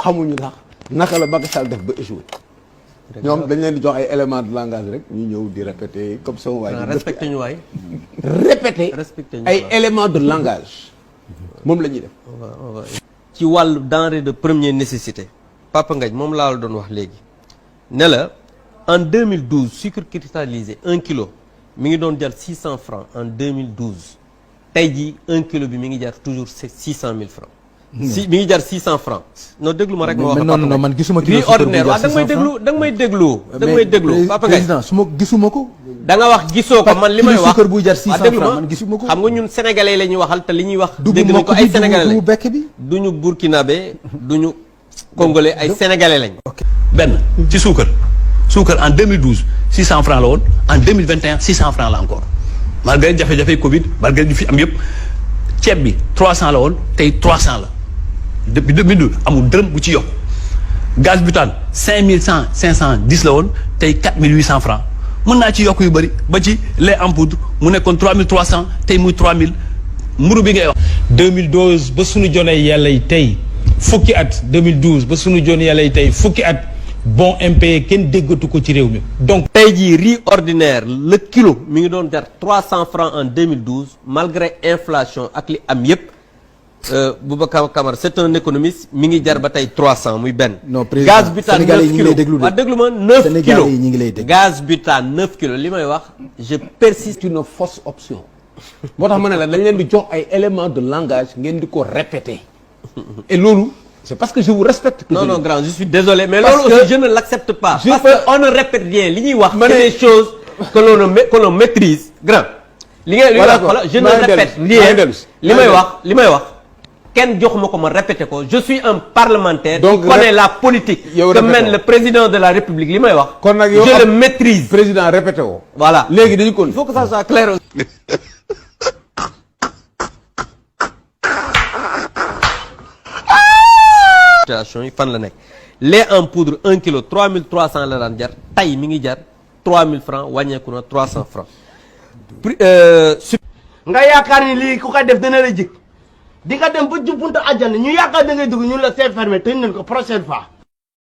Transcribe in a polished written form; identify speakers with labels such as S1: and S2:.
S1: xamuñu sax naka la Macky Sall def ba échoué. ñoom dañ leen di jox ay éléments de langage rek ñu ñëw di répéter comme sama waay.
S2: respecté ñu waay.
S1: répéter ay éléments de langage moom la ñuy def.
S2: ci wàllu denrée de première nécessité Papa Ngagne moom laa la doon wax léegi ne la en 2012 sucre cristallisé 1 kilo mi ngi doon jar 600 francs en 2012 tey jii 1 kilo bi mi ngi jar toujours 600 000 francs. si mi ngi jar 600 francs. non déglu ma rek ma wax.
S3: non man gisuma kilo sucre
S2: ordinaire waaw da nga may déglu da nga may déglu. da nga may déglu Papa Ngagne
S3: président su ma gisuma ko.
S2: da nga wax gisoo ko man li may wax
S3: sucre buy jar 600 francs man gisuma ko.
S2: xam nga ñun sénégalais la ñuy waxal te li ñuy wax. dégg nañ ko ay sénégalais
S3: du bekk bi
S2: duñu burkinabé duñu congolais ay sénégalais lañ.
S4: benn ci suukar en 2012 600 francs la woon en 2021 600 francs la encore malgré jafe-jafe Covid malgré ñu fi am yëpp ceeb bi 300 la woon tey 300 la depuis 2012 amul dërëm bu ci yokk gaz butane 510 la woon tey 4800 francs mën naa ci yokk yu bëri ba ci lait en poudre mu nekkoon 3300 tey muy 3000 mburu bi ngay wax.
S5: 2012 ba sunu jonee yàlla yi tey fukki at 2012 ba sunu jonee yàlla yi tey fukki at bon impayé kenn déggatu ko ci réew mi donc.
S2: tey jii riz ordinaire le kilo mi ngi doon jar 300 francs en 2012 malgré inflation ak li am yépp Boubacar Camara c'est un économiste mi ngi jar ba tey 300 muy benn.
S3: non président
S2: gaz butane 9 kilos waaw déglu ma 9 kilos
S3: ñi ngi lay dégg.
S2: gaz butane 9 kilos li may wax je persiste.
S1: c'est une fausse option. moo tax ma ne la dañ leen di jox ay éléments de langage ngeen di ko répéter. et loolu. c'est parce que je vous respecte.
S2: non non grand je suis désolé mais loolu aussi je ne l'accepte pas. parce que on ne répète rien li ñuy wax. c'est des choses que l'on maîtrise. grand li ngay wax je ne répète rien li may wax kenn joxuma ko ma répété ko je suis un parlementaire. donc qui connaît la politique. que mène le président de la République li may wax.
S1: kon nag yow
S2: je le maîtrise.
S1: président répété woo.
S2: voilà
S1: léegi dañu ko.
S2: il faut que ça soit clair. situation yi fan la nekk lait en poudre 1 kilo 3300 la daan jar tey mi ngi jar 3000 francs wàññeeku na 300 francs.
S6: nga yaakaar ni lii ku ko def dana la jik di nga dem ba jubbuntu àjjana ñu yaakaar da ngay dugg ñun la c'est fermé tëj nañ ko prochaine fois